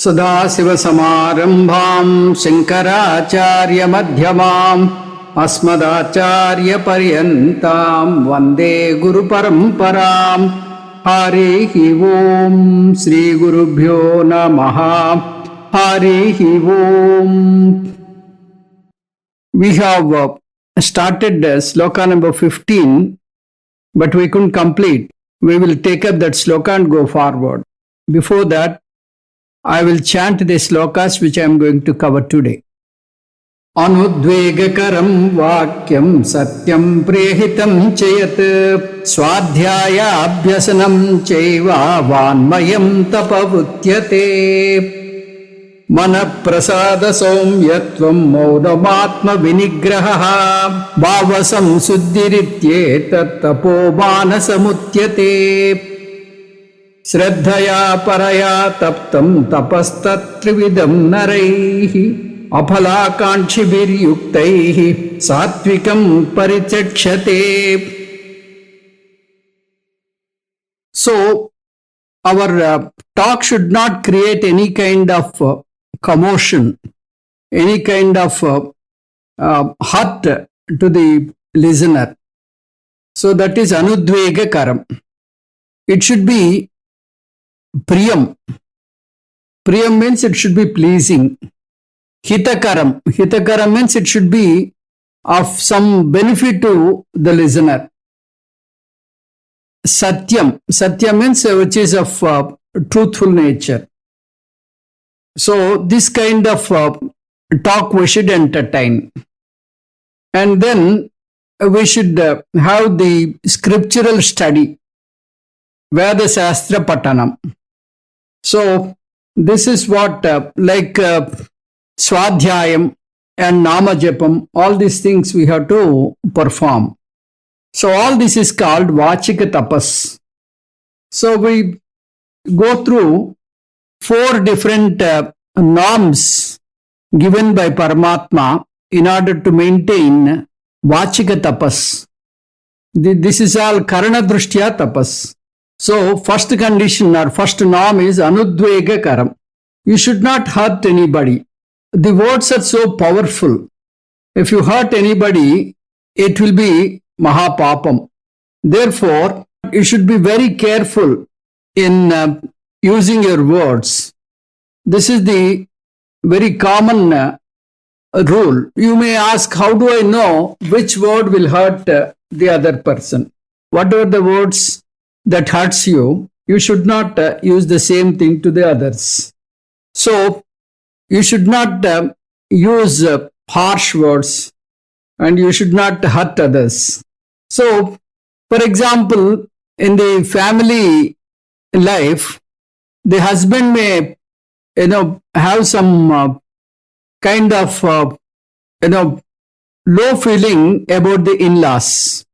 सदाशिवसमारम्भां शङ्कराचार्यमध्यमाम् अस्मदाचार्यपर्यन्तां वन्दे गुरुपरम्पराम्. हरिः ओम् श्रीगुरुभ्यो नमः. हरिः ओम्. We have started sloka number 15, but we couldn't complete. We will take up that sloka and go forward. Before that, I will chant the slokas which I am going to cover today. Anudvegakaram vakyam satyam prehitam chayat swadhyaya abhyasanam chaiva vanmayam tapavutyate manaprasada saumyatvam maudamatma vinigraha bhavasam suddhirityeta tapomana samutyate Shradhaya paraya taptam tapastatrividam naraihi apalakanchibhiryuktaihi satvikam parichakshate. So, our talk should not create any kind of commotion, any kind of hurt to the listener. So, that is anudvegakaram. It should be Priyam. Priyam means it should be pleasing. Hitakaram. Hitakaram means it should be of some benefit to the listener. Satyam. Satyam means which is of truthful nature. So this kind of talk we should entertain. And then we should have the scriptural study. Veda Shastra Patanam. So, this is what like Swadhyayam and Namajapam, all these things we have to perform. So, all this is called Vachika Tapas. So, we go through 4 different norms given by Paramatma in order to maintain Vachika Tapas. This is all Karana Drishtya Tapas. So, first condition or first norm is anudvegakaram. You should not hurt anybody. The words are so powerful. If you hurt anybody, it will be mahapapam. Therefore, you should be very careful in using your words. This is the very common rule. You may ask, how do I know which word will hurt the other person? Whatever the words that hurts you, you should not use the same thing to the others. So, you should not use harsh words and you should not hurt others. So, for example, in the family life, the husband may, have some kind of, low feeling about the in-laws.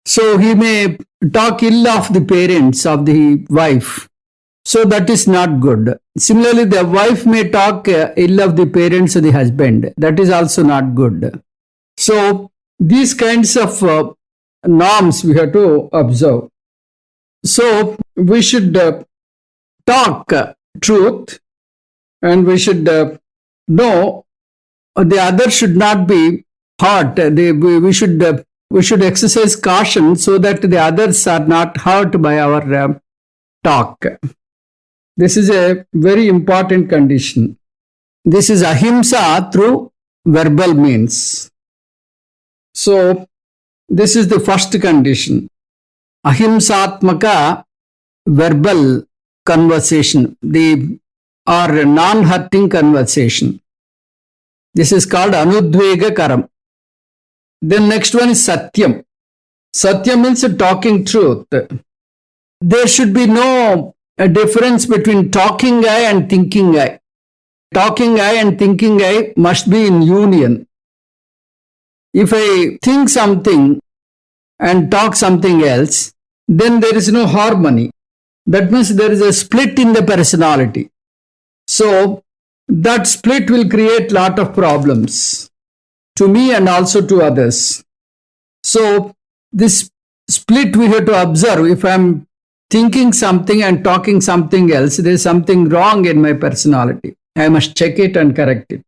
So, he may talk ill of the parents of the wife. So that is not good. Similarly, the wife may talk ill of the parents of the husband. That is also not good. So these kinds of norms we have to observe. So we should talk truth and we should know the other should not be hurt. We should exercise caution so that the others are not hurt by our talk. This is a very important condition. This is ahimsa through verbal means. So, this is the first condition. Ahimsatmaka verbal conversation, or non-hurting conversation. This is called anudvegakaram. Then next one is satyam. Satyam means talking truth. There should be no difference between talking I and thinking I. Talking I and thinking I must be in union. If I think something and talk something else, then there is no harmony. That means there is a split in the personality. So that split will create lot of problems to me and also to others. So this split we have to observe. If I am thinking something and talking something else, there's something wrong in my personality. I must check it and correct it.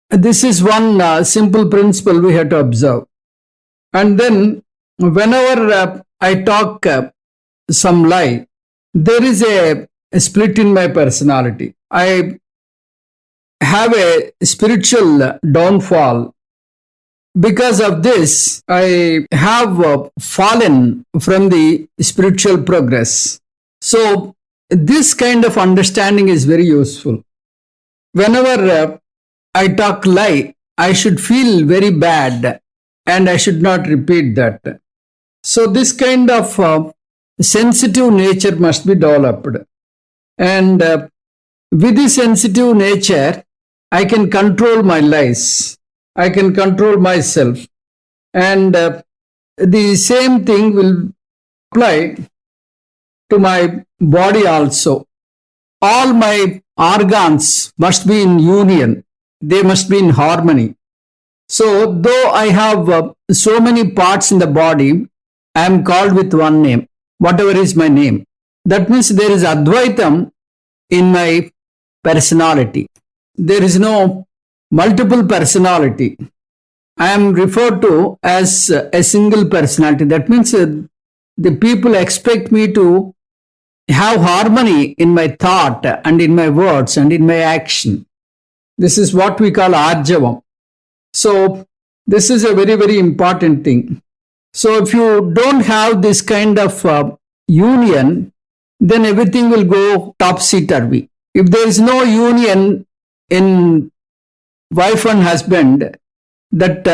This is one simple principle we have to observe. And then, whenever I talk some lie, there is a split in my personality. I have a spiritual downfall. Because of this, I have fallen from the spiritual progress. So, this kind of understanding is very useful. Whenever I talk lie, I should feel very bad and I should not repeat that. So, this kind of sensitive nature must be developed. And with the sensitive nature, I can control my lies. I can control myself. And the same thing will apply to my body also. All my organs must be in union. They must be in harmony. So, though I have so many parts in the body, I am called with one name, whatever is my name. That means there is Advaitam in my personality. There is no multiple personality. I am referred to as a single personality. That means the people expect me to have harmony in my thought and in my words and in my action. This is what we call Arjavam. So, this is a very, very important thing. So, if you don't have this kind of union, then everything will go topsy-turvy. If there is no union in wife and husband, that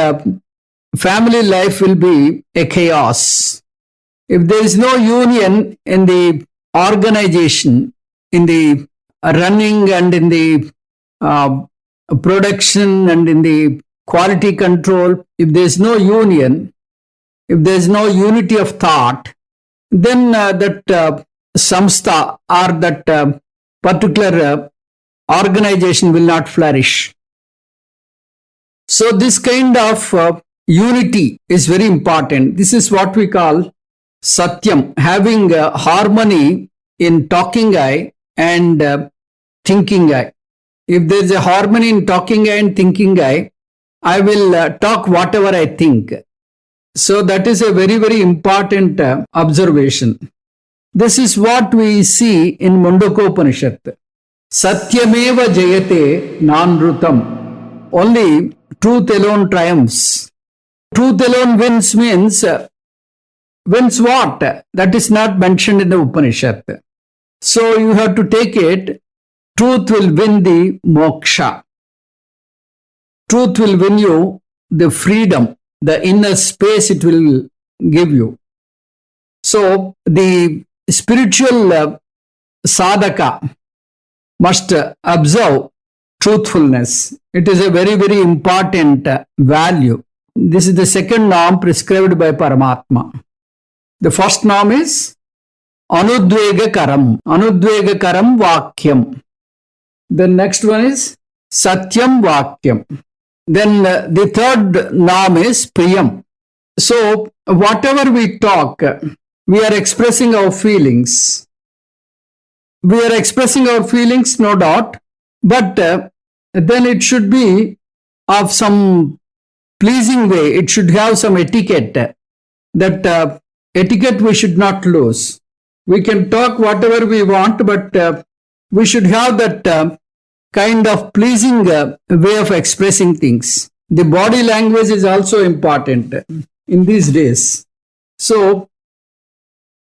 family life will be a chaos. If there is no union in the organization, in the running and in the production and in the quality control, if there is no union, if there is no unity of thought, then that samstha or that particular organization will not flourish. So this kind of unity is very important. This is what we call satyam, having harmony in talking eye and thinking eye. If there is a harmony in talking eye and thinking eye, I will talk whatever I think. So that is a very, very important observation. This is what we see in Mundakopanishad. Satyameva jayate nanrutam. Only truth alone triumphs. Truth alone wins means, wins what? That is not mentioned in the Upanishad. So you have to take it, truth will win the moksha. Truth will win you the freedom, the inner space it will give you. So the spiritual sadhaka must observe truthfulness. It is a very, very important value. This is the second norm prescribed by Paramatma. The first norm is anudvegakaram. Anudvegakaram vakyam. The next one is satyam vakyam. Then the third norm is priyam. So whatever we talk, we are expressing our feelings. We are expressing our feelings, no doubt, but then it should be of some pleasing way. It should have some etiquette. That etiquette we should not lose. We can talk whatever we want, but we should have that kind of pleasing way of expressing things. The body language is also important in these days. So,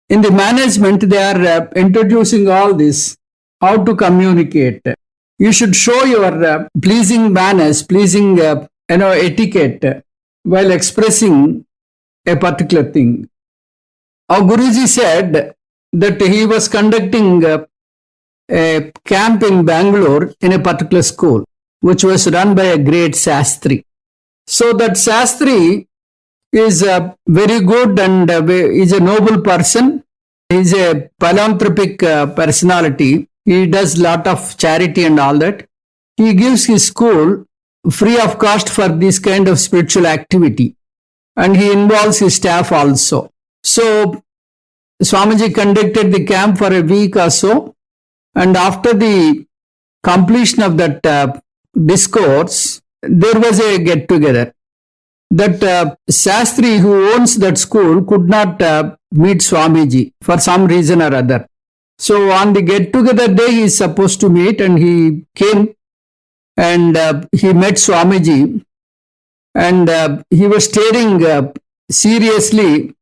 in the management, they are introducing all this, how to communicate. You should show your pleasing manners, pleasing etiquette while expressing a particular thing. Our Guruji said that he was conducting a camp in Bangalore in a particular school, which was run by a great Shastri. So that Shastri is very good and is a noble person. He is a philanthropic personality. He does lot of charity and all that. He gives his school free of cost for this kind of spiritual activity. And he involves his staff also. So Swamiji conducted the camp for a week or so, and after the completion of that discourse, there was a get together. That Shastri who owns that school could not meet Swamiji for some reason or other. So on the get together day he is supposed to meet, and he came and he met Swamiji, and he was staring seriously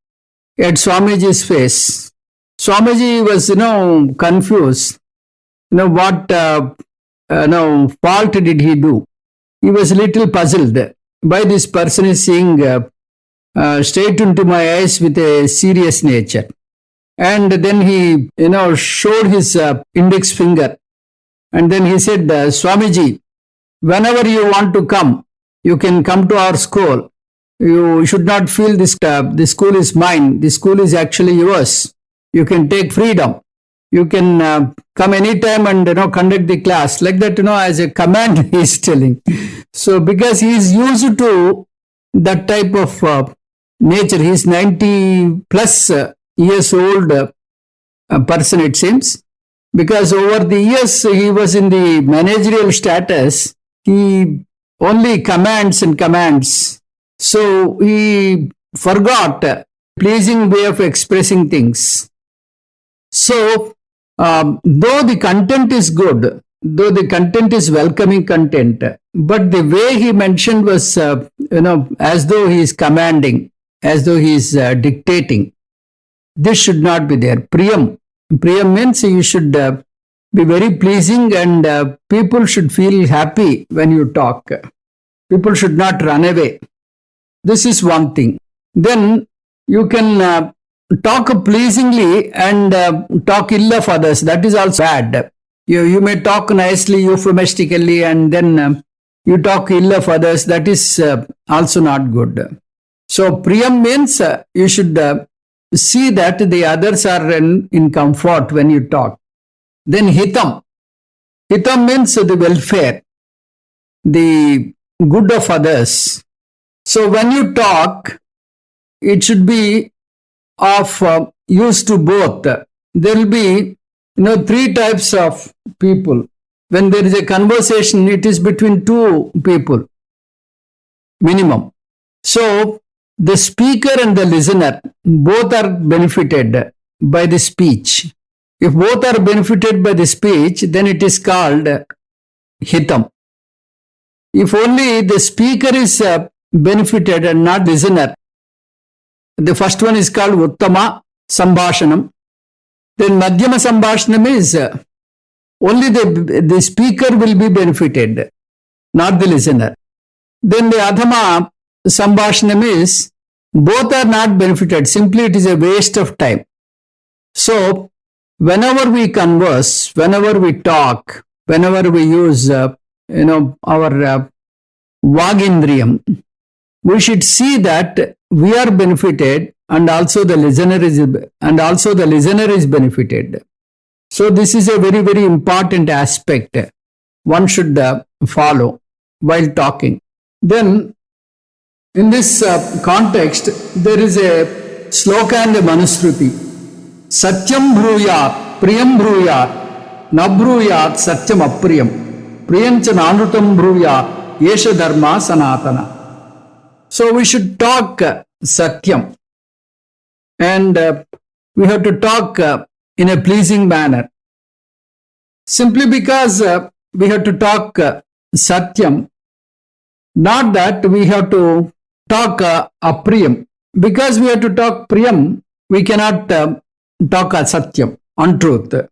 at Swamiji's face. Swamiji was, confused. What fault did he do? He was a little puzzled. Why this person is seeing straight into my eyes with a serious nature. And then he, showed his index finger. And then he said, Swamiji, whenever you want to come, you can come to our school. You should not feel this school is mine. The school is actually yours. You can take freedom. You can come anytime and conduct the class. Like that, as a command he is telling. So because he is used to that type of nature, he is 90 plus years old person, it seems. Because over the years he was in the managerial status, he only commands and commands. So he forgot pleasing way of expressing things. So though the content is good, though the content is welcoming content, but the way he mentioned was, as though he is commanding, as though he is dictating. This should not be there. Priyam. Priyam means you should be very pleasing, and people should feel happy when you talk. People should not run away. This is one thing. Then you can talk pleasingly and talk ill of others. That is also bad. You may talk nicely, euphemistically, and then you talk ill of others. That is also not good. So Priyam means you should see that the others are in comfort when you talk. Then Hitam. Hitam means the welfare, the good of others. So when you talk, it should be of use to both. There will be, three types of people. When there is a conversation, it is between two people, minimum. So the speaker and the listener, both are benefited by the speech. If both are benefited by the speech, then it is called Hitam. If only the speaker is benefited and not listener, the first one is called Uttama Sambhashanam. Then Madhyama Sambhashanam is only the speaker will be benefited, not the listener. Then the Adhama Sambhashanam is both are not benefited, simply it is a waste of time. So whenever we converse, whenever we talk, whenever we use our Vagindriyam, we should see that we are benefited and also the listener is benefited. So this is a very, very important aspect one should follow while talking. Then in this context, there is a sloka and a manusruti. Satyam bruyat, priyam bruyat, na bruyat satyam apriyam, priyancha nanutam bruyat, yesha dharma sanatana. So we should talk satyam, and we have to talk in a pleasing manner. Simply because we have to talk satyam, not that we have to talk apriyam. Because we have to talk priyam, we cannot talk satyam, untruth.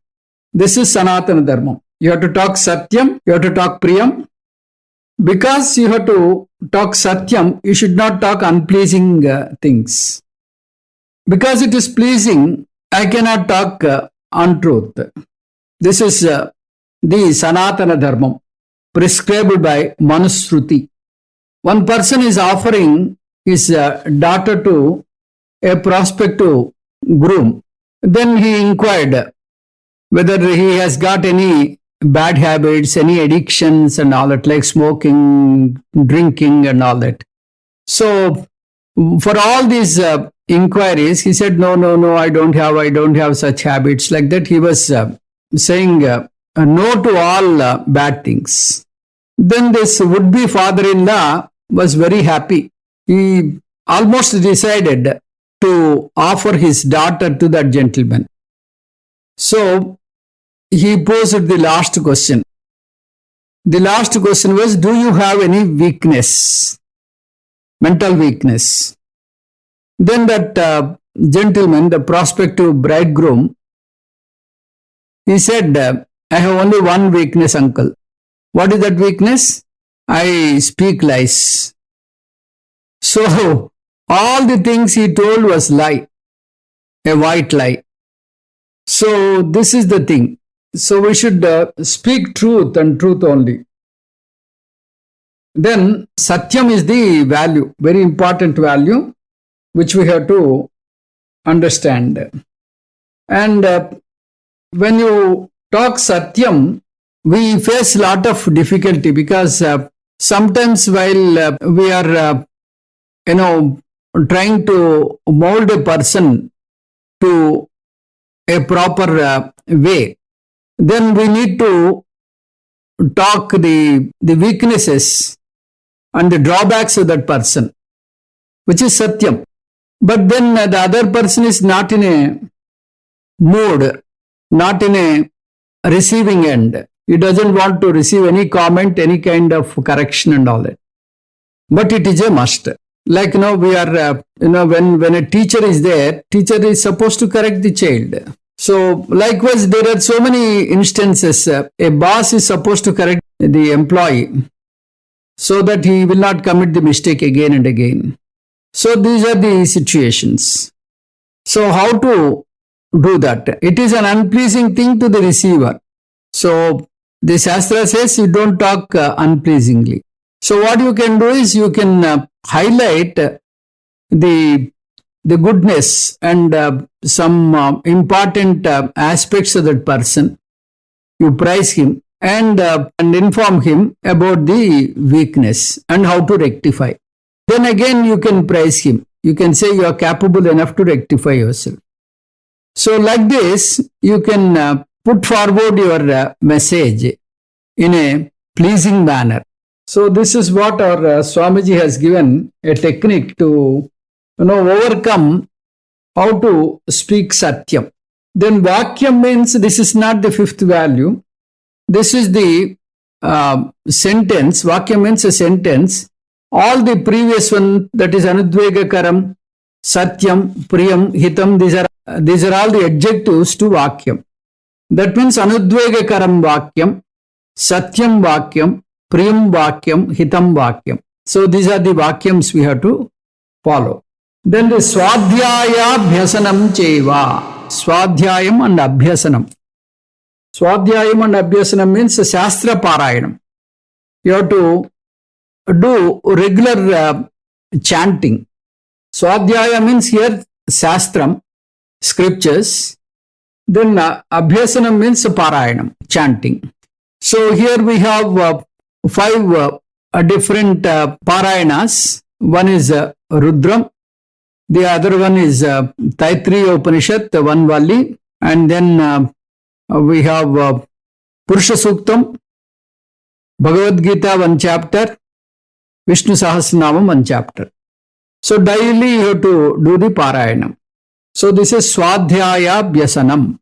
This is Sanatana Dharma. You have to talk satyam, you have to talk priyam. Because you have to talk satyam, you should not talk unpleasing things. Because it is pleasing, I cannot talk untruth. This is the Sanatana Dharma prescribed by Manusruti. One person is offering his daughter to a prospective groom. Then he inquired whether he has got any bad habits, any addictions and all that, like smoking, drinking and all that. So for all these inquiries, he said, no, I don't have such habits. Like that, he was saying no to all bad things. Then this would-be father-in-law was very happy. He almost decided to offer his daughter to that gentleman. So he posed the last question. The last question was, do you have any weakness, mental weakness? Then that gentleman, the prospective bridegroom, he said, I have only one weakness, uncle. What is that weakness? I speak lies. So all the things he told was lie, a white lie. So this is the thing. So we should speak truth and truth only. Then Satyam is the value, very important value, which we have to understand. And when you talk Satyam, we face a lot of difficulty because sometimes while we are, trying to mold a person to a proper way, then we need to talk the weaknesses and the drawbacks of that person, which is Satyam. But then the other person is not in a mood, not in a receiving end. He doesn't want to receive any comment, any kind of correction and all that. But it is a must. Like, we are, when a teacher is there, teacher is supposed to correct the child. So likewise, there are so many instances. A boss is supposed to correct the employee so that he will not commit the mistake again and again. So these are the situations. So how to do that? It is an unpleasing thing to the receiver. So the Shastra says you don't talk unpleasingly. So what you can do is you can highlight the goodness and some important aspects of that person. You praise him and inform him about the weakness and how to rectify. Then again you can praise him. You can say you are capable enough to rectify yourself. So like this, you can put forward your message in a pleasing manner. So this is what our Swamiji has given a technique to overcome how to speak Satyam. Then Vakyam means this is not the fifth value. This is the sentence. Vakyam means a sentence. All the previous one, that is Anudvegakaram, Satyam, Priyam, Hitam, these are all the adjectives to Vakyam. That means Anudvegakaram Vakyam, Satyam Vakyam, Priyam Vakyam, Hitam Vakyam. So these are the Vakyams we have to follow. Then the Swadhyaya Abhyasanam Cheva. Swadhyayam and Abhyasanam. Swadhyayam and Abhyasanam means Shastra Parayanam. You have to do regular chanting. Swadhyaya means here Shastram, scriptures. Then Abhyasanam means Parayanam, chanting. So here we have 5 different Parayanas. One is Rudram. The other one is Taittiriya Upanishad, one Vali. And then we have Purusha Suktam, Bhagavad Gita, one chapter, Vishnu Sahasranamam, one chapter. So daily you have to do the Parayanam. So this is Swadhyaya Bhyasanam.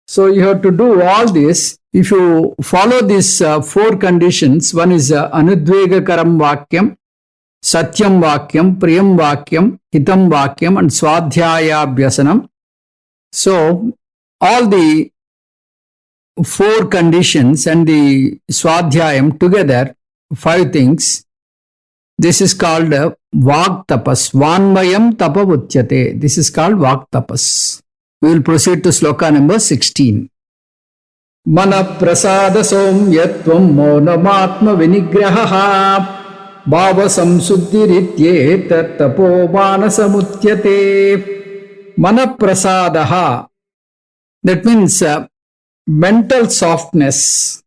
So you have to do all this. If you follow these 4 conditions, one is Anudvegakaram Vakyam, Satyam Vakyam, Priyam Vakyam, Hitam Vakyam and Swadhyaya Bhyasanam. So all the 4 conditions and the Swadhyayam together, 5 things, this is called Vak Tapas. Vanmayam Tapa Uchyate. This is called Vak Tapas. We will proceed to sloka number 16. Mana prasada somyatvam monamatma vinigraha bhava samsuddhirityet tapo manasamutyate. Mana prasadaha. That means mental softness.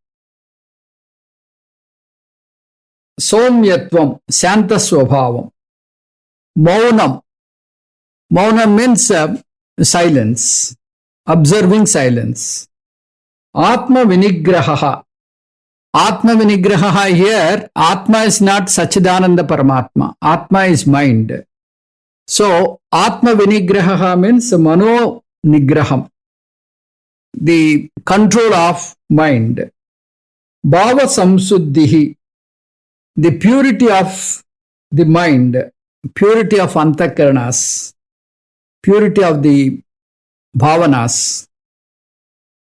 Somyatvam, Shanta Swabhavam. Maunam, Mauna means silence, observing silence. Atma vinigraha. Atma vinigraha here, Atma is not Sachidananda Paramatma. Atma is mind. So, Atma vinigraha means mano nigraham, the control of mind. Bhava samsuddhihi, the purity of the mind, purity of antakaranas, purity of the bhavanas.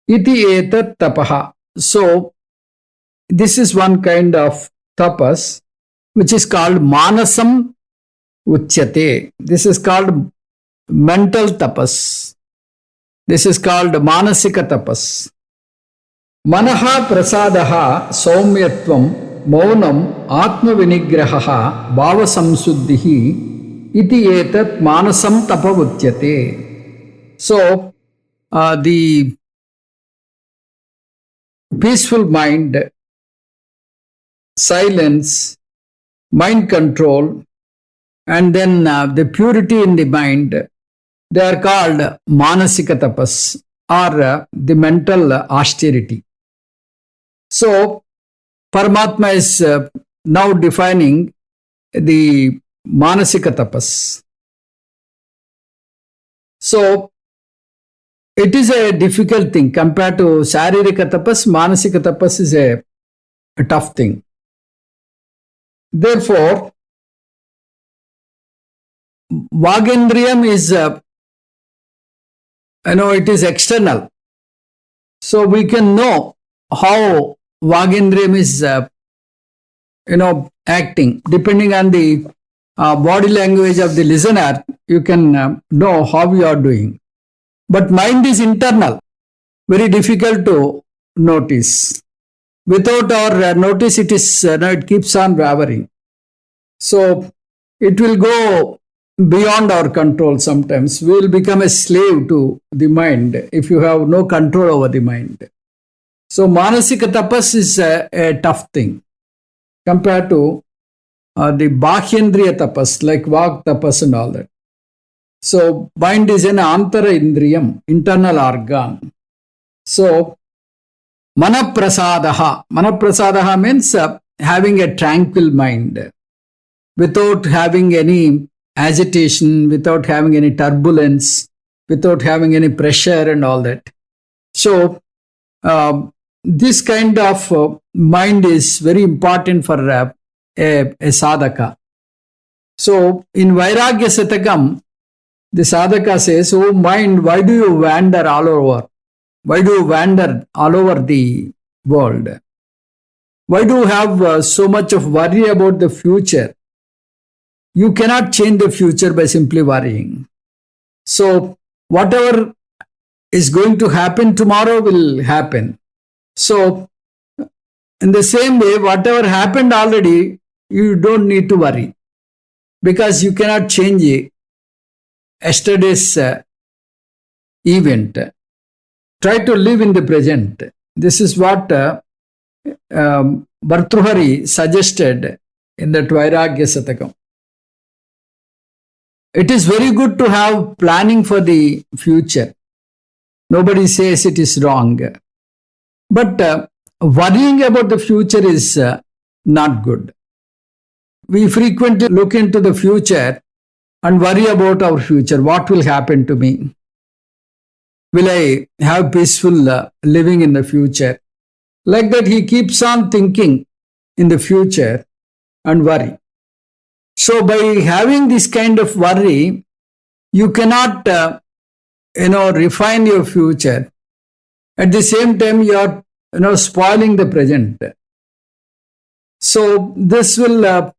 Iti etat tapaha. So, this is one kind of tapas which is called manasam uchyate. This is called mental tapas. This is called manasika tapas. Manaha prasadaha saumyatvam maunam atma vinigraha bhava samsuddhihi iti etat manasam tapavutyate. So, the peaceful mind, silence, mind control, and then the purity in the mind, they are called manasika tapas, or the mental austerity. So, Paramatma is now defining the manasika tapas. So, it is a difficult thing compared to Sharirika tapas. Manasika tapas is a tough thing. Therefore, Vagendriyam is, it is external. So we can know how Vagendriyam is, acting. Depending on the body language of the listener, you can know how you are doing. But mind is internal, very difficult to notice. Without our notice, it keeps on wavering. So it will go beyond our control sometimes. We will become a slave to the mind if you have no control over the mind. So manasika tapas is a tough thing compared to the bahyendriya tapas like vak tapas and all that. So mind is an antara indriyam, internal organ. So manaprasadaha means having a tranquil mind without having any agitation, without having any turbulence, without having any pressure and all that. So this kind of mind is very important for a sadhaka. So in Vairagya Satakam, the sadhaka says, "Oh mind, why do you wander all over? Why do you wander all over the world? Why do you have so much of worry about the future? You cannot change the future by simply worrying. So whatever is going to happen tomorrow will happen. So in the same way, whatever happened already, you don't need to worry because you cannot change yesterday's event. Try to live in the present." This is what Bhartruhari suggested in the Vairagya Satakam. It is very good to have planning for the future. Nobody says it is wrong. But worrying about the future is not good. We frequently look into the future and worry about our future. What will happen to me? Will I have peaceful living in the future? Like that, he keeps on thinking in the future and worry. So by having this kind of worry, you cannot, refine your future. At the same time, you are, spoiling the present. So this will,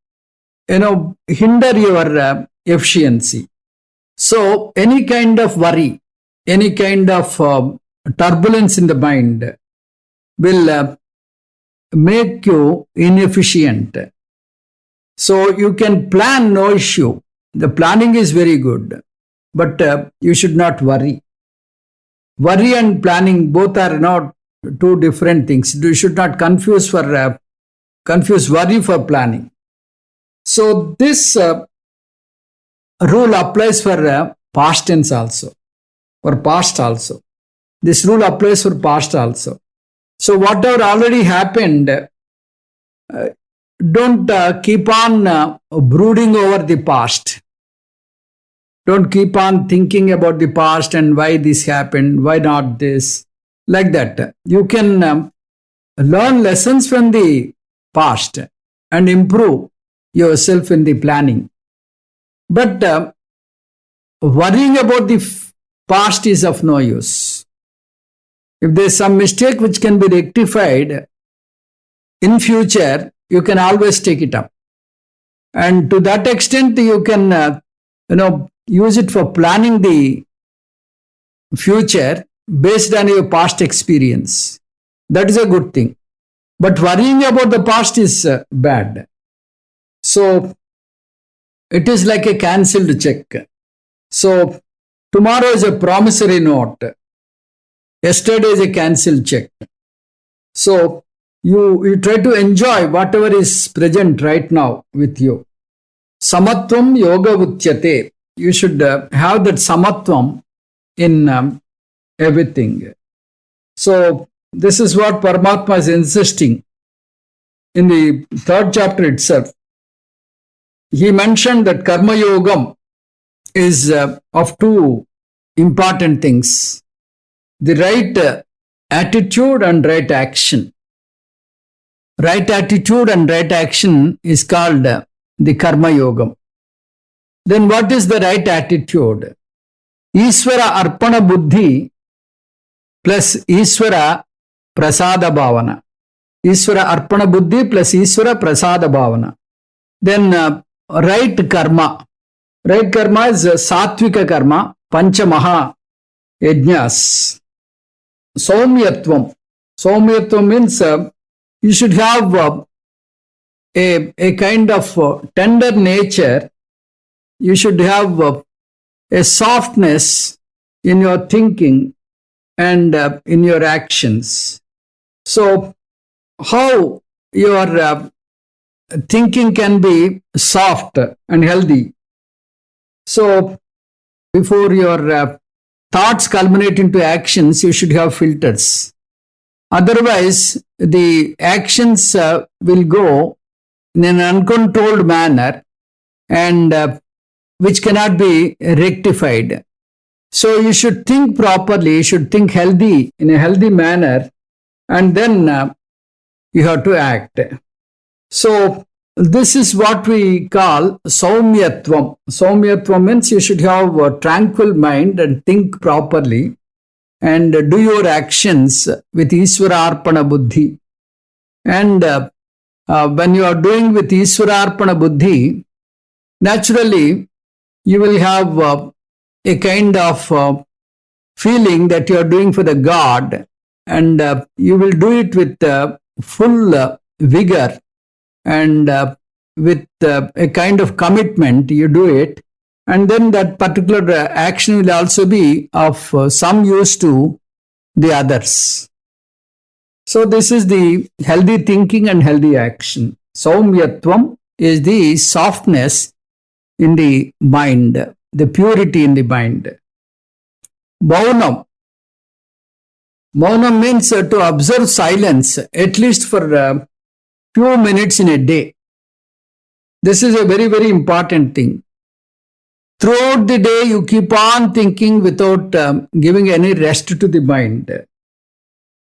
hinder your efficiency. So any kind of worry, any kind of turbulence in the mind will make you inefficient. So you can plan, no issue. The planning is very good, but you should not worry. Worry and planning both are not two different things. You should not confuse worry for planning. So this rule applies for past tense also, or past also. This rule applies for past also. So whatever already happened, don't keep on brooding over the past. Don't keep on thinking about the past and why this happened, why not this, like that. You can learn lessons from the past and improve yourself in the planning. But worrying about the past is of no use. If there is some mistake which can be rectified in future, you can always take it up. And to that extent, you can use it for planning the future based on your past experience. That is a good thing. But worrying about the past is bad. So it is like a cancelled check. So tomorrow is a promissory note. Yesterday is a cancelled check. So you try to enjoy whatever is present right now with you. Samatvam yoga uchyate. You should have that samatvam in everything. So this is what Paramatma is insisting in the 3rd chapter itself. He mentioned that karma yogam is of 2 important things: the right attitude and right action. Right attitude and right action is called the karma yogam. Then what is the right attitude? Ishvara arpana buddhi plus Ishvara prasada bhavana. Ishvara arpana buddhi plus Ishvara prasada bhavana. Then right karma. Right karma is satvika karma, pancha maha yajnas. Saumyatvam. Saumyatvam means you should have a kind of tender nature. You should have a softness in your thinking and in your actions. So how your thinking can be soft and healthy? So before your thoughts culminate into actions, you should have filters. Otherwise, the actions will go in an uncontrolled manner and which cannot be rectified. So you should think properly, you should think healthy, in a healthy manner, and then you have to act. So this is what we call saumyatvam. Saumyatvam means you should have a tranquil mind and think properly and do your actions with Ishvara arpana buddhi. And when you are doing with Ishvara arpana buddhi, naturally you will have a kind of feeling that you are doing for the God, and you will do it with full vigor and with a kind of commitment. You do it, and then that particular action will also be of some use to the others. So this is the healthy thinking and healthy action. Saumyatvam is the softness in the mind, the purity in the mind. Maunam. Maunam means to observe silence, at least for a few minutes in a day. This is a very, very important thing. Throughout the day, you keep on thinking without giving any rest to the mind.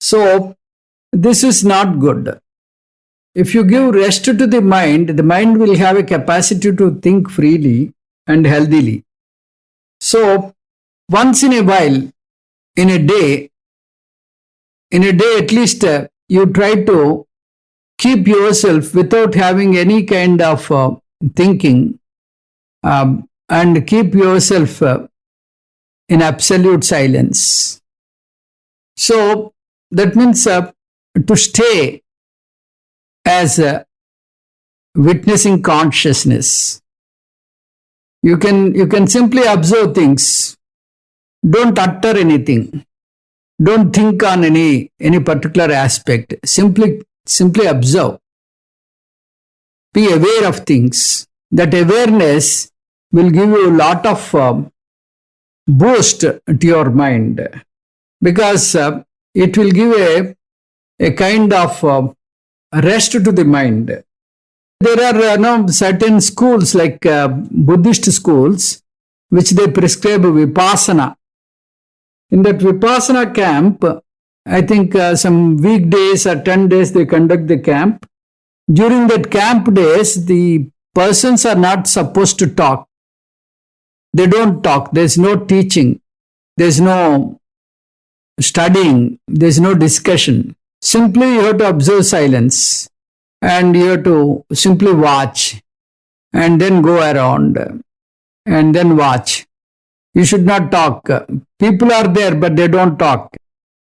So, this is not good. If you give rest to the mind will have a capacity to think freely and healthily. So, once in a while, in a day at least, you try to keep yourself without having any kind of thinking and keep yourself in absolute silence. So, that means to stay as witnessing consciousness. You can simply observe things. Don't utter anything. Don't think on any particular aspect. Simply observe. Be aware of things. That awareness will give you a lot of boost to your mind, because it will give a kind of rest to the mind. There are certain schools like Buddhist schools which they prescribe Vipassana. In that Vipassana camp, I think some weekdays or 10 days they conduct the camp. During that camp days, the persons are not supposed to talk. They don't talk. There's no teaching. There's no studying. There's no discussion. Simply you have to observe silence and you have to simply watch and then go around and then watch. You should not talk. People are there, but they don't talk.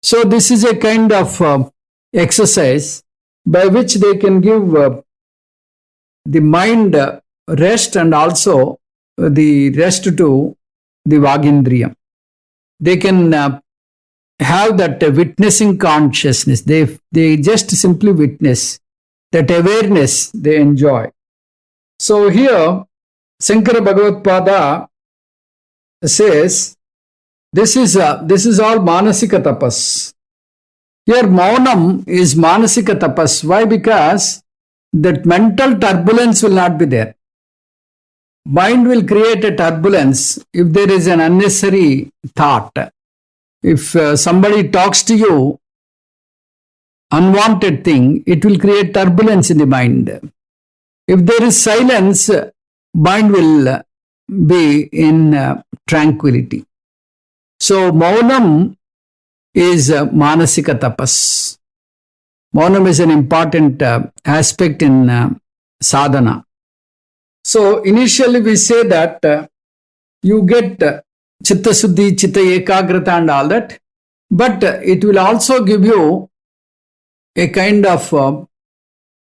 So this is a kind of exercise by which they can give the mind rest and also the rest to the Vagindriyam. They can have that witnessing consciousness. They just simply witness. That awareness they enjoy. So here, Shankara Bhagavad-pada says, this is all manasika tapas. Here maunam is manasika tapas. Why? Because that mental turbulence will not be there. Mind will create a turbulence if there is an unnecessary thought. If somebody talks to you, unwanted thing, it will create turbulence in the mind. If there is silence, mind will be in tranquility. So maunam is manasika tapas. Maunam is an important aspect in sadhana. So initially we say that you get chitta suddhi, chitta ekagrata and all that, but it will also give you a kind of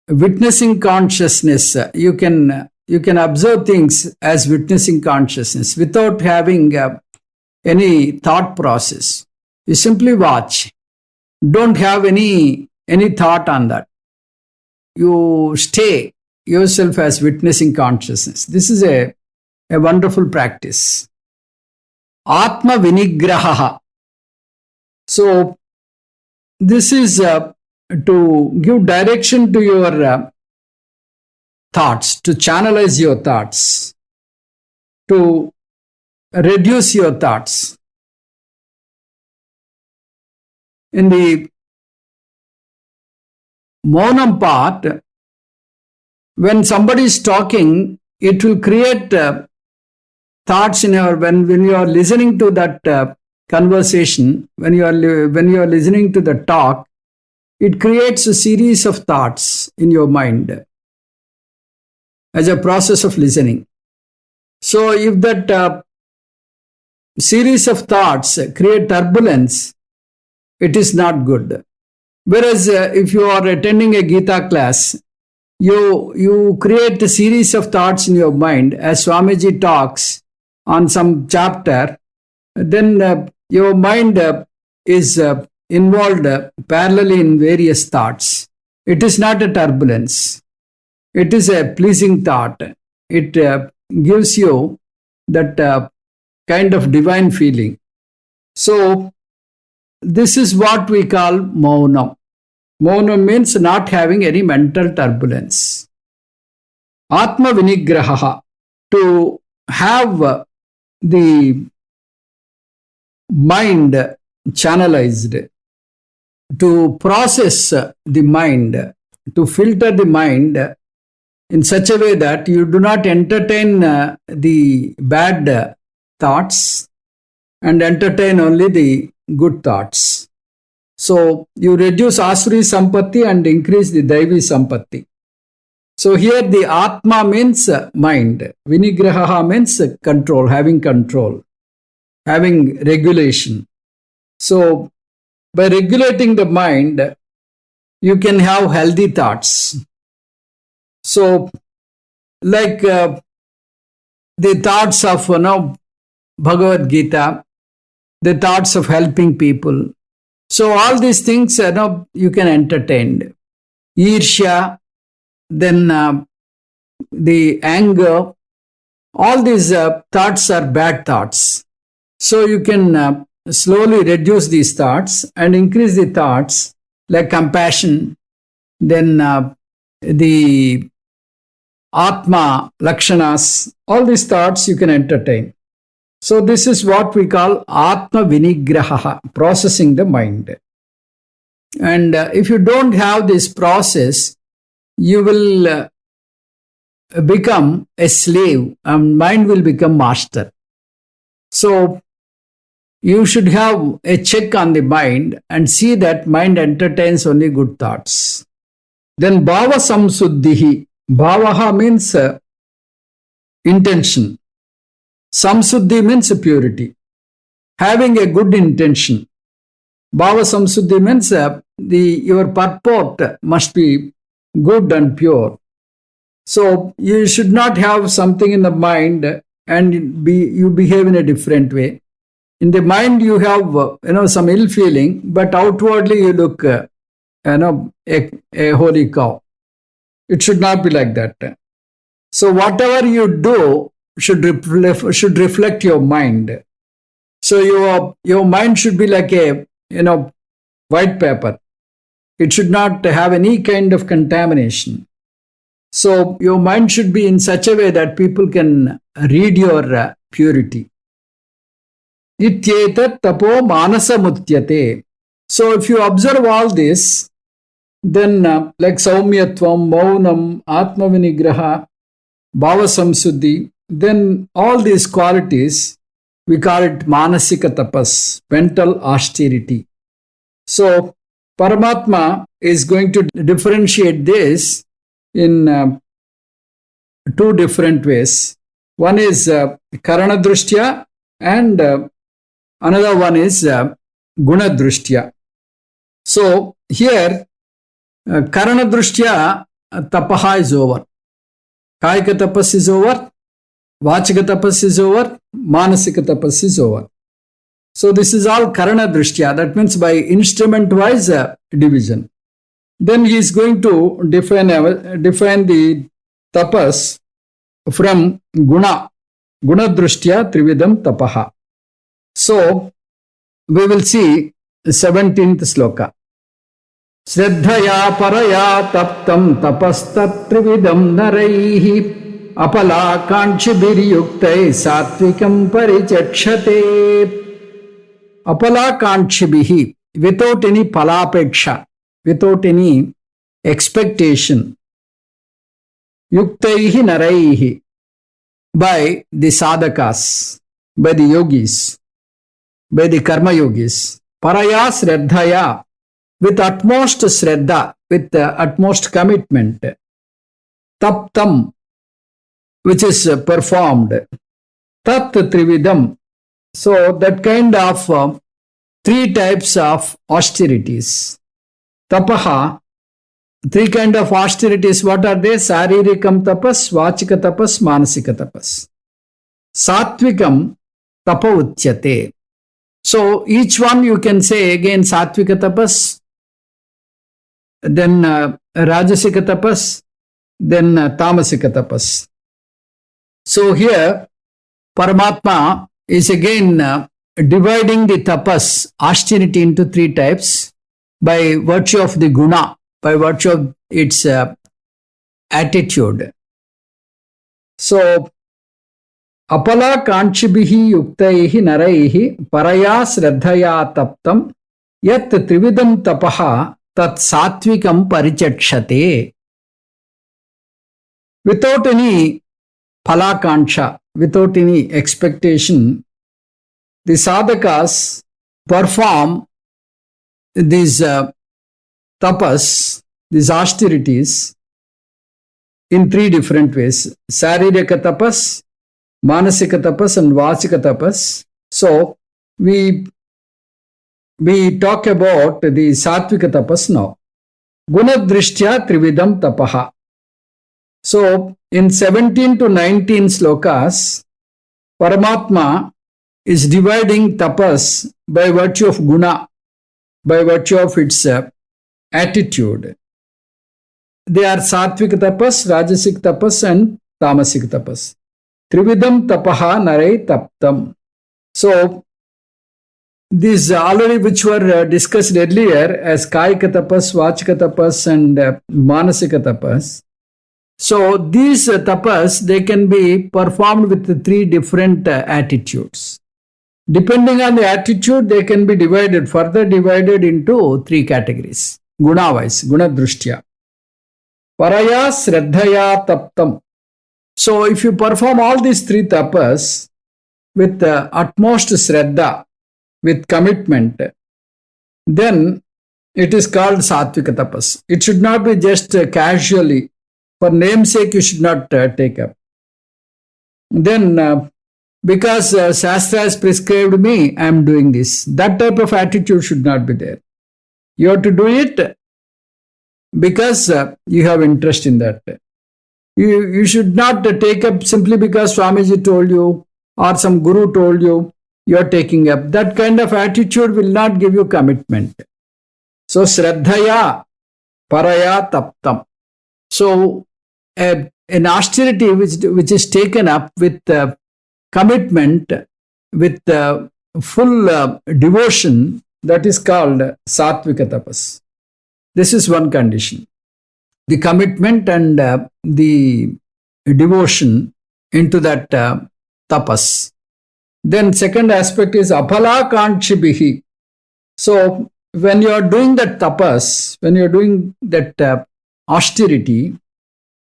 witnessing consciousness. You can observe things as witnessing consciousness without having any thought process. You simply watch. Don't have any thought on that. You stay yourself as witnessing consciousness. This is a wonderful practice. Atma vinigraha. So this is to give direction to your thoughts, to channelize your thoughts, to reduce your thoughts. In the maunam part, when somebody is talking, it will create thoughts in your, when you are listening to that conversation, when you are listening to the talk, it creates a series of thoughts in your mind as a process of listening. So if that series of thoughts create turbulence, it is not good. Whereas if you are attending a Gita class, you create a series of thoughts in your mind as Swamiji talks on some chapter, then your mind is involved parallelly in various thoughts. It is not a turbulence. It is a pleasing thought. It gives you that kind of divine feeling. So this is what we call maunam. Maunam means not having any mental turbulence. Atma vinigraha, to have the mind channelized, to process the mind, to filter the mind in such a way that you do not entertain the bad thoughts and entertain only the good thoughts. So you reduce asuri sampatti and increase the daivi sampatti. So here the atma means mind. Vinigraha means control, having regulation. So by regulating the mind, you can have healthy thoughts. So like the thoughts of Bhagavad Gita, the thoughts of helping people. So all these things you can entertain. Irsha, then the anger, all these thoughts are bad thoughts. So you can slowly reduce these thoughts and increase the thoughts like compassion, then the Atma, Lakshanas, all these thoughts you can entertain. So this is what we call Atma Vinigraha, processing the mind. And if you don't have this process, you will become a slave and mind will become master. So you should have a check on the mind and see that mind entertains only good thoughts. Then Bhava Samsuddhihi. Bhavaha means intention. Samsuddhi means purity. Having a good intention. Bhava Samsuddhi means your purport must be good and pure. So you should not have something in the mind and you behave in a different way. In the mind you have some ill feeling, but outwardly you look a holy cow. It should not be like that. So whatever you do should reflect your mind. So your mind should be like a white paper. It should not have any kind of contamination. So your mind should be in such a way that people can read your purity. Ityetat tapo manasa mutyate. So if you observe all this, then like saumyatvam, maunam, atma vinigraha, bhava samsuddhi, then all these qualities, we call it manasika tapas, mental austerity. So Paramatma is going to differentiate this in two different ways. One is karana drishtya and another one is guna drishtya. So here karana drishtya tapaha is over. Kayika tapas is over. Vachika tapas is over. Manasika tapas is over. So this is all karana drishtya. That means by instrument wise division. Then he is going to define the tapas from guna drishtya trividam tapaha. So we will see 17th sloka. Sradhaya paraya taptam tapastat trividam naraihi apala kanchibhiryuktai satvikam parichakshate. Apala kanchibhihi, without any palapeksha, without any expectation. Yuktaihi naraihi, by the sadhakas, by the yogis, by the karma yogis. Paraya sraddhaya, with utmost sraddha, with the utmost commitment. Taptam, which is performed. Tat trividam. So that kind of three types of austerities. Tapaha, three kind of austerities. What are they? Saririkam tapas, vachika tapas, manasika tapas. Satvikam tapa uchyate. So each one you can say again satvika tapas, then rajasika tapas, then tamasika tapas. So here Paramatma is again dividing the tapas, austerity, into three types by virtue of the guna, by virtue of its attitude. So, apala kanchibhihi yuktaihi naraihi paraya sraddhaya taptam yat trividam tapaha tat satvikam parichakshate. Without any phalakansha, without any expectation, the sadhakas perform these tapas, these austerities in three different ways. Saririka tapas, manasika tapas and vachika tapas. So we talk about the satvika tapas now. Guna drishtya trividam tapaha. So in 17 to 19 slokas, Paramatma is dividing tapas by virtue of guna, by virtue of its attitude. They are satvik tapas, rajasik tapas and tamasik tapas. Trividam tapaha narai taptam. So these already which were discussed earlier as Kayika tapas, Vachika tapas and Manasika tapas. So these tapas, they can be performed with the three different attitudes. Depending on the attitude, they can be further divided into three categories. Guna-wise, guna drushtya. Paraya Sradhaya taptam. So if you perform all these three tapas with the utmost Shraddha, with commitment, then it is called Sattvika tapas. It should not be just casually. For namesake, you should not take up. Then, because Shastra has prescribed me, I am doing this. That type of attitude should not be there. You have to do it because you have interest in that. You should not take up simply because Swamiji told you or some Guru told you, you are taking up. That kind of attitude will not give you commitment. So, Shraddhaya Paraya Taptam. So, an austerity which is taken up with commitment, with full devotion, that is called Sattvika tapas. This is one condition. The commitment and the devotion into that tapas. Then second aspect is apala kankshibihi. So when you are doing that tapas, when you are doing that austerity,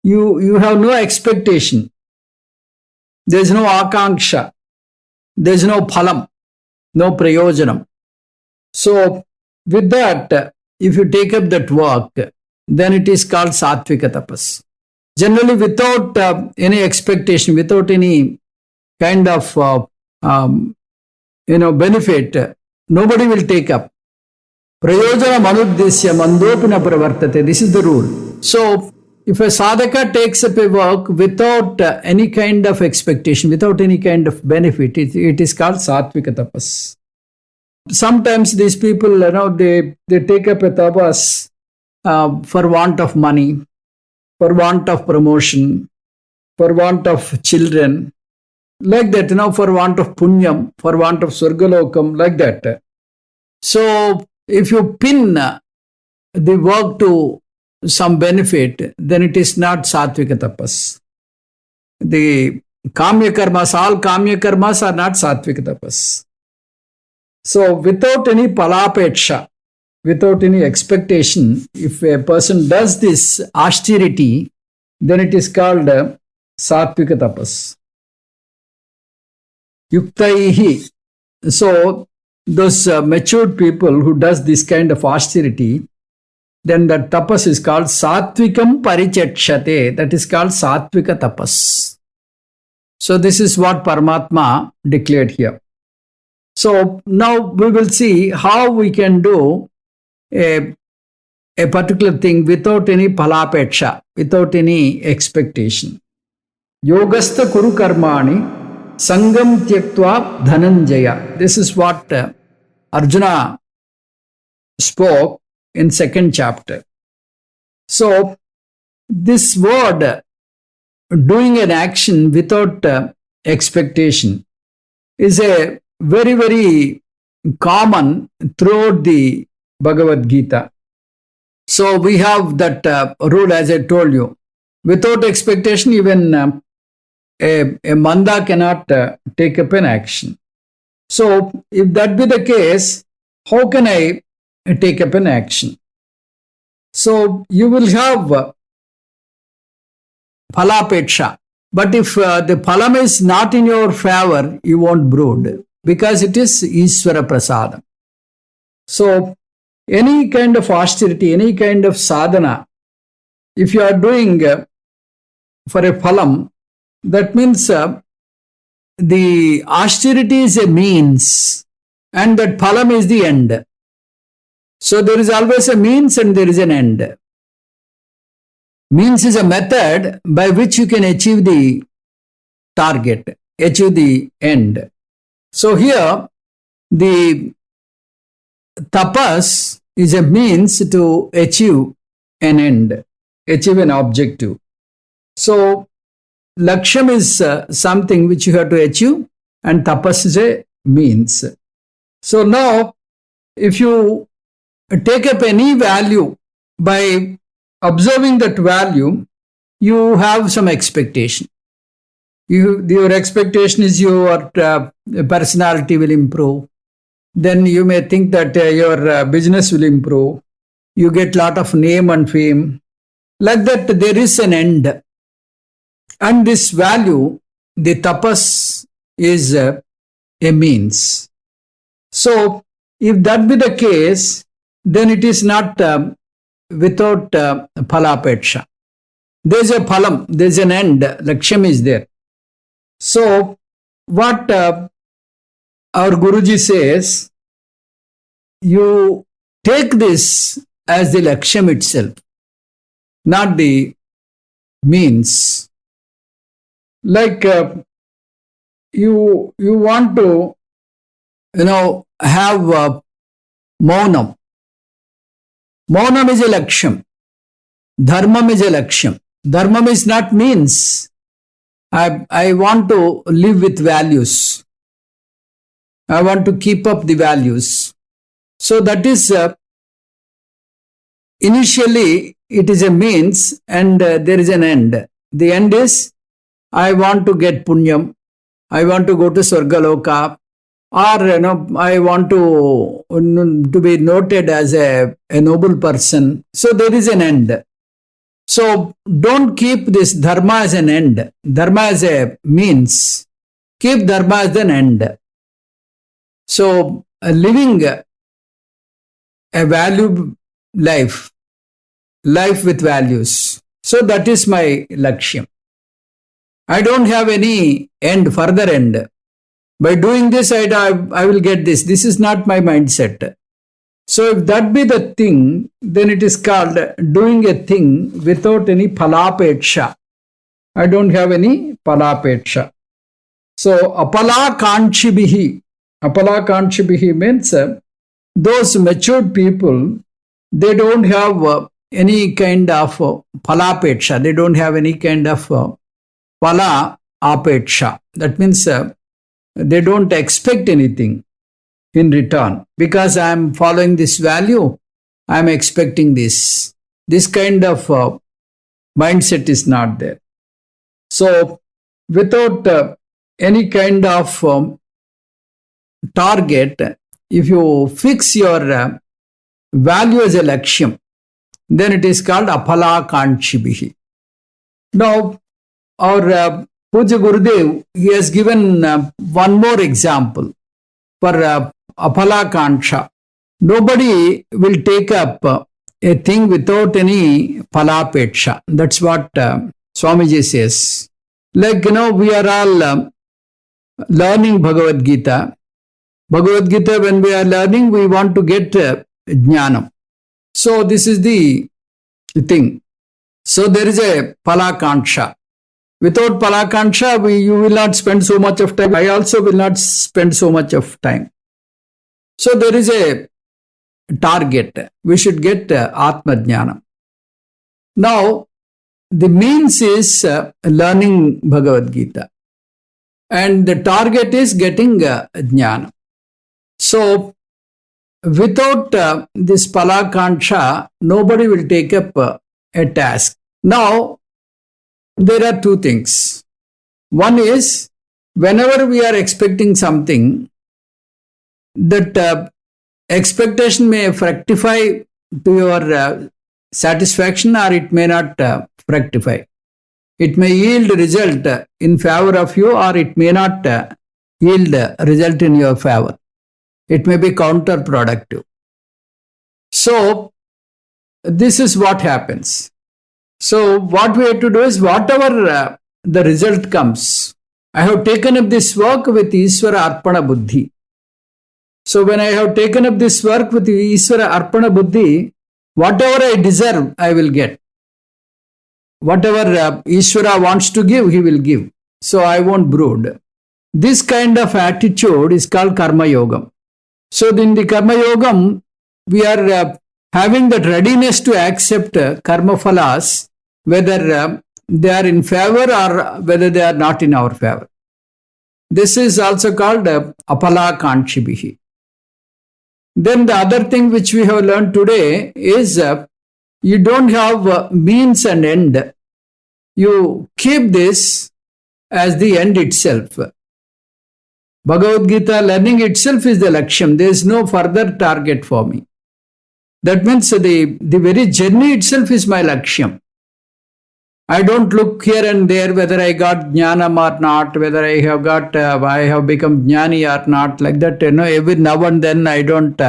you have no expectation. There is no akanksha. There is no phalam, no prayojanam. So with that, if you take up that work, then it is called Sattvika tapas. Generally without any expectation, without any kind of benefit, nobody will take up. Prayojana manuddesya mandopina pravartate. This is the rule. So if a sadhaka takes up a work without any kind of expectation, without any kind of benefit, it is called Sattvika tapas. Sometimes these people, they take up a tapas for want of money, for want of promotion, for want of children, like that, for want of punyam, for want of swargalokam, like that. So if you pin the work to some benefit, then it is not Sattvika tapas. The kamya karmas, all kamya karmas are not Sattvika tapas. So without any palapeksha, without any expectation, if a person does this austerity, then it is called Sattvika tapas. Yuktaihi. So those matured people who does this kind of austerity, then the tapas is called Sattvikam Parichakshate. That is called Sattvika tapas. So this is what Paramatma declared here. So now we will see how we can do a particular thing without any palapeksha, without any expectation. Yogastha kuru karmani sangam tyaktva dhananjaya. This is what Arjuna spoke in second chapter. So this word, doing an action without expectation, is a very, very common throughout the Bhagavad Gita. So we have that rule, as I told you. Without expectation, even a manda cannot take up an action. So if that be the case, how can I take up an action? So you will have phalapeksha. But if the phalam is not in your favor, you won't brood, because it is Ishvara Prasadam. So any kind of austerity, any kind of sadhana, if you are doing for a phalam, that means the austerity is a means and that phalam is the end. So there is always a means and there is an end. Means is a method by which you can achieve the target, achieve the end. So here, the tapas is a means to achieve an end, achieve an objective. So laksham is something which you have to achieve, and tapas is a means. So now, if you take up any value, by observing that value, you have some expectation. Your expectation is your personality will improve. Then you may think that your business will improve. You get lot of name and fame. Like that, there is an end. And this value, the tapas, is a means. So, if that be the case, then it is not without phalapeksha. There is a phalam, there is an end, laksham is there. So, what our Guruji says, you take this as the laksham itself, not the means. Like you want to, have maunam. Maunam is a laksham. Dharmam is a laksham. Dharmam is not means. I want to live with values. I want to keep up the values. So that is, initially it is a means and there is an end. The end is, I want to get punyam. I want to go to Swargaloka. Or, I want to be noted as a noble person. So there is an end. So don't keep this dharma as an end, dharma as a means. Keep dharma as an end. So living a value life with values. So that is my lakshyam. I don't have any end, further end. By doing this, I will get this. This is not my mindset. So if that be the thing, then it is called doing a thing without any phalapeksha. I don't have any phalapeksha. So apalakanchibihi. Apalakanchibihi means those matured people, they don't have any kind of phalapeksha. They don't have any kind of phala apeksha. That means they don't expect anything in return. Because I am following this value, I am expecting this. This kind of mindset is not there. So, without any kind of target, if you fix your value as a laksham, then it is called apalakanchibihi. Now, our Puja Gurudev, he has given one more example for apalakansha. Nobody will take up a thing without any phalapeksha. That's what Swamiji says. Like, we are all learning Bhagavad Gita. Bhagavad Gita, when we are learning, we want to get jnanam. So this is the thing. So there is a phalakanksha. Without phalakanksha, you will not spend so much of time. I also will not spend so much of time. So there is a target. We should get Atma Jnana. Now, the means is learning Bhagavad Gita. And the target is getting Jnana. So, without this phalakanksha, nobody will take up a task. Now, there are two things. One is, whenever we are expecting something, that expectation may fructify to your satisfaction, or it may not fructify. It may yield result in favor of you, or it may not yield result in your favor. It may be counterproductive. So, this is what happens. So, what we have to do is, whatever the result comes, I have taken up this work with Ishvara Arpana Buddhi. So, when I have taken up this work with Ishvara Arpana Buddhi, whatever I deserve, I will get. Whatever Ishvara wants to give, he will give. So, I won't brood. This kind of attitude is called Karma Yogam. So, in the Karma Yogam, we are having that readiness to accept karma phalas, whether they are in favor or whether they are not in our favor. This is also called apalakanchibihi. Then the other thing which we have learned today is you don't have means and end. You keep this as the end itself. Bhagavad Gita learning itself is the Laksham. There is no further target for me. That means the very journey itself is my Laksham. I don't look here and there whether I got jnanam or not, whether I have become jnani or not, like that. Every now and then I don't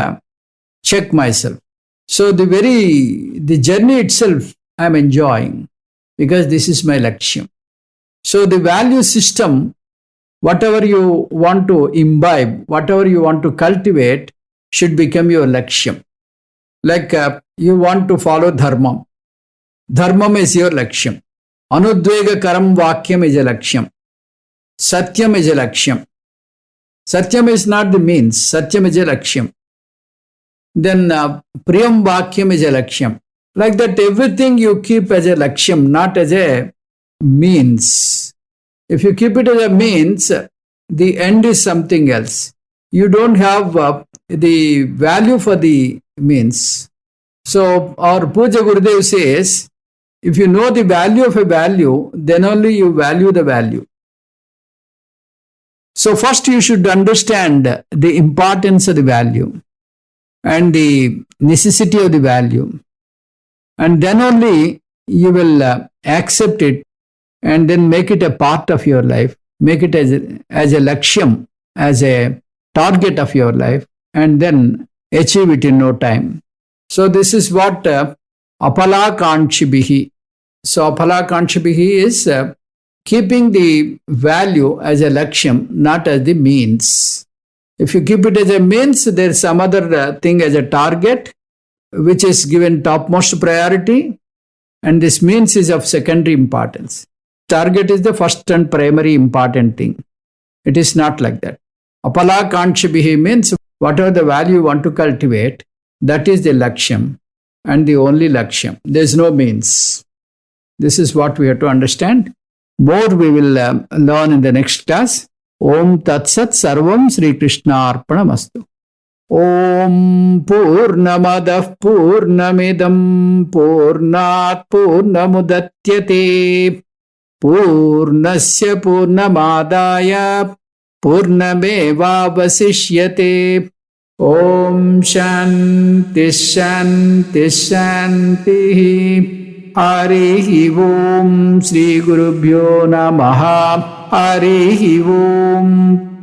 check myself. So the journey itself I am enjoying because this is my Laksham. So the value system, whatever you want to imbibe, whatever you want to cultivate, should become your Laksham. Like you want to follow Dharmam. Dharmam is your Laksham. Anudvega karam vakyam is a Laksham. Satyam is a Laksham. Satyam is not the means. Satyam is a Laksham. Then Priyam vakyam is a Laksham. Like that, everything you keep as a Laksham, not as a means. If you keep it as a means, the end is something else. You don't have the value for the means. So our Puja Gurudev says, if you know the value of a value, then only you value the value. So first you should understand the importance of the value and the necessity of the value. And then only you will accept it and then make it a part of your life. Make it as a Laksham, as a target of your life, and then achieve it in no time. So this is what Apalakankshibihi. So Apalakankshibihi is keeping the value as a Laksham, not as the means. If you keep it as a means, there is some other thing as a target, which is given topmost priority, and this means is of secondary importance. Target is the first and primary important thing. It is not like that. Apalakankshibihi means whatever the value you want to cultivate, that is the Laksham and the only Laksham. There is no means. This is what we have to understand. More we will learn in the next class. Om Tat Sat Sarvam Sri Krishna Arpanamastu. Om Purnamadah Purnamidam Purnat Purnamudatyate Purnasya Purnamadaya Purnamevavasishyate. Om Shanti Shanti Shanti. Harihi Om Sri Gurubhyo Namaha. Harihi Om.